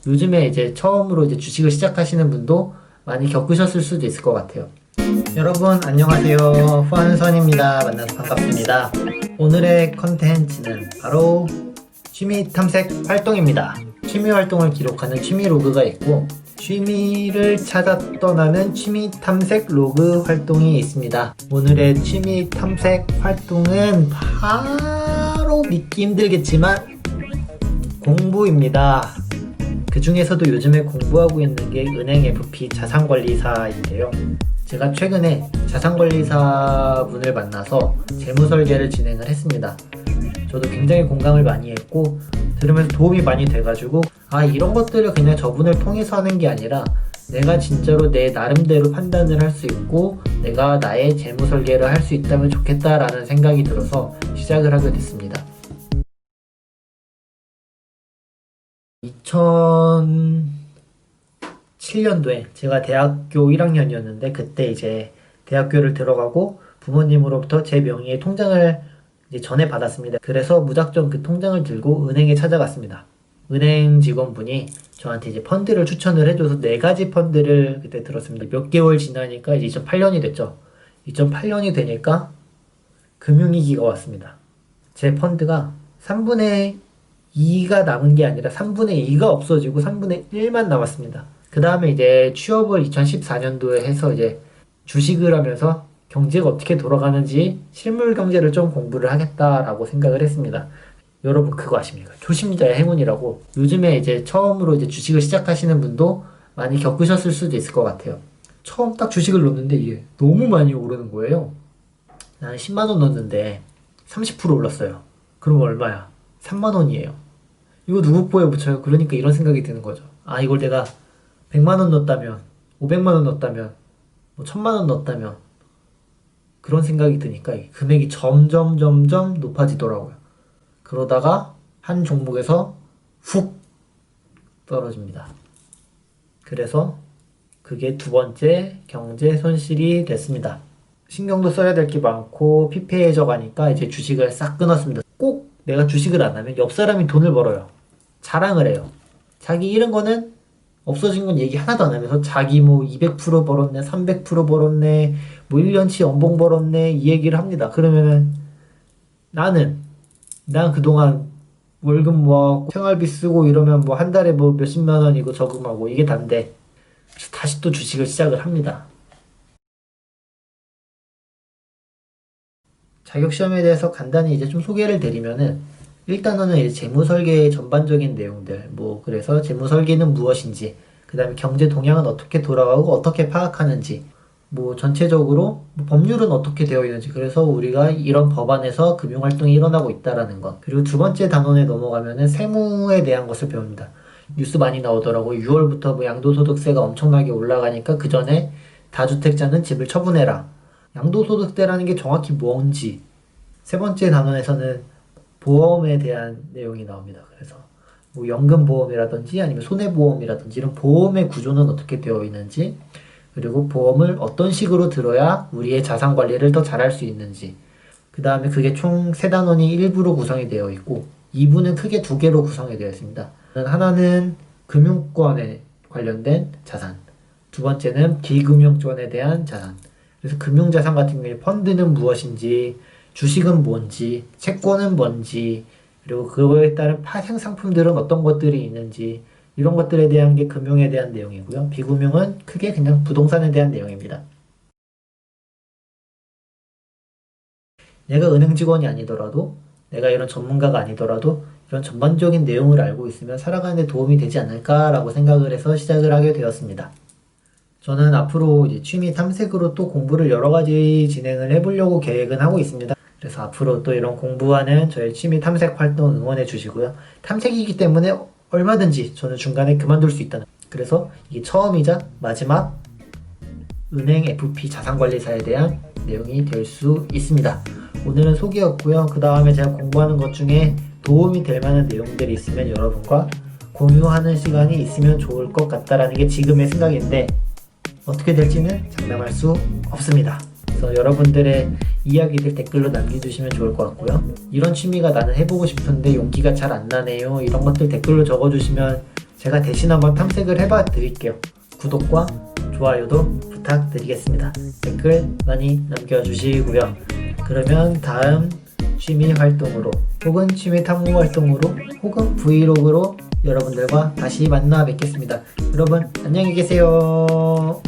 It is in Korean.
요즘에 이제 처음으로 이제 주식을 시작하시는 분도 많이 겪으셨을 수도 있을 것 같아요. 여러분 안녕하세요. 후한선입니다. 만나서 반갑습니다. 오늘의 컨텐츠는 바로 취미 탐색 활동입니다. 취미 활동을 기록하는 취미 로그가 있고 취미를 찾아 떠나는 취미 탐색 로그 활동이 있습니다. 오늘의 취미 탐색 활동은 바로 믿기 힘들겠지만 공부입니다. 그 중에서도 요즘에 공부하고 있는 게 은행 FP 자산관리사인데요. 제가 최근에 자산관리사분을 만나서 재무설계를 진행을 했습니다. 저도 굉장히 공감을 많이 했고 들으면서 도움이 많이 돼가지고 이런 것들을 그냥 저분을 통해서 하는 게 아니라 내가 진짜로 내 나름대로 판단을 할 수 있고 내가 나의 재무설계를 할 수 있다면 좋겠다라는 생각이 들어서 시작을 하게 됐습니다. 2007년도에 제가 대학교 1학년이었는데 그때 이제 대학교를 들어가고 부모님으로부터 제 명의의 통장을 이제 전해받았습니다. 그래서 무작정 그 통장을 들고 은행에 찾아갔습니다. 은행 직원분이 저한테 이제 펀드를 추천을 해줘서 4가지 펀드를 그때 들었습니다. 몇 개월 지나니까 이제 2008년이 됐죠. 2008년이 되니까 금융위기가 왔습니다. 제 펀드가 3분의 2가 남은 게 아니라 3분의 2가 없어지고 3분의 1만 남았습니다. 그 다음에 이제 취업을 2014년도에 해서 이제 주식을 하면서 경제가 어떻게 돌아가는지 실물 경제를 좀 공부를 하겠다라고 생각을 했습니다. 여러분 그거 아십니까? 초심자의 행운이라고 요즘에 이제 처음으로 이제 주식을 시작하시는 분도 많이 겪으셨을 수도 있을 것 같아요. 처음 딱 주식을 넣었는데 이게 너무 많이 오르는 거예요. 나는 10만원 넣었는데 30% 올랐어요. 그럼 얼마야? 3만원이에요. 이거 누구 거에 붙여요? 그러니까 이런 생각이 드는 거죠. 이걸 내가 100만원 넣었다면 500만원 넣었다면 뭐 1000만원 넣었다면 그런 생각이 드니까 금액이 점점 높아지더라고요. 그러다가 한 종목에서 훅 떨어집니다. 그래서 그게 두 번째 경제 손실이 됐습니다. 신경도 써야 될 게 많고 피폐해져 가니까 이제 주식을 싹 끊었습니다. 꼭 내가 주식을 안 하면 옆 사람이 돈을 벌어요. 자랑을 해요. 자기 잃은 거는 없어진 건 얘기 하나도 안 하면서 자기 뭐 200% 벌었네, 300% 벌었네, 뭐 1년치 연봉 벌었네 이 얘기를 합니다. 그러면은 난 그동안 월급 모아갖고 생활비 쓰고 이러면 뭐 한 달에 뭐 몇십만 원 이거 저금하고 이게 단데 다시 또 주식을 시작을 합니다. 자격시험에 대해서 간단히 이제 좀 소개를 드리면은 일단은 이제 재무설계의 전반적인 내용들 그래서 재무설계는 무엇인지 그 다음에 경제 동향은 어떻게 돌아가고 어떻게 파악하는지 전체적으로 법률은 어떻게 되어 있는지 그래서 우리가 이런 법안에서 금융활동이 일어나고 있다라는 것 그리고 두 번째 단원에 넘어가면은 세무에 대한 것을 배웁니다. 뉴스 많이 나오더라고요. 6월부터 양도소득세가 엄청나게 올라가니까 그 전에 다주택자는 집을 처분해라. 양도소득세라는 게 정확히 뭔지 세 번째 단원에서는 보험에 대한 내용이 나옵니다. 그래서 연금보험이라든지 아니면 손해보험이라든지 이런 보험의 구조는 어떻게 되어 있는지 그리고 보험을 어떤 식으로 들어야 우리의 자산관리를 더 잘할 수 있는지 그 다음에 그게 총 3단원이 1부로 구성이 되어 있고 2부는 크게 2개로 구성이 되어 있습니다. 하나는 금융권에 관련된 자산 두 번째는 비금융권에 대한 자산 그래서 금융자산 같은 경우에 펀드는 무엇인지 주식은 뭔지 채권은 뭔지 그리고 그거에 따른 파생 상품들은 어떤 것들이 있는지 이런 것들에 대한 게 금융에 대한 내용이고요. 비금융은 크게 그냥 부동산에 대한 내용입니다. 내가 은행 직원이 아니더라도 내가 이런 전문가가 아니더라도 이런 전반적인 내용을 알고 있으면 살아가는 데 도움이 되지 않을까라고 생각을 해서 시작을 하게 되었습니다. 저는 앞으로 이제 취미 탐색으로 또 공부를 여러 가지 진행을 해보려고 계획은 하고 있습니다. 그래서 앞으로 또 이런 공부하는 저의 취미 탐색 활동 응원해 주시고요. 탐색이기 때문에 얼마든지 저는 중간에 그만둘 수 있다는 그래서 이게 처음이자 마지막 은행 FP 자산관리사에 대한 내용이 될 수 있습니다. 오늘은 소개였고요. 그 다음에 제가 공부하는 것 중에 도움이 될 만한 내용들이 있으면 여러분과 공유하는 시간이 있으면 좋을 것 같다라는 게 지금의 생각인데 어떻게 될지는 장담할 수 없습니다. 그래서 여러분들의 이야기들 댓글로 남겨주시면 좋을 것 같고요. 이런 취미가 나는 해보고 싶은데 용기가 잘 안 나네요. 이런 것들 댓글로 적어주시면 제가 대신 한번 탐색을 해봐 드릴게요. 구독과 좋아요도 부탁드리겠습니다. 댓글 많이 남겨주시고요. 그러면 다음 취미 활동으로 혹은 취미 탐구 활동으로 혹은 브이로그로 여러분들과 다시 만나 뵙겠습니다. 여러분 안녕히 계세요.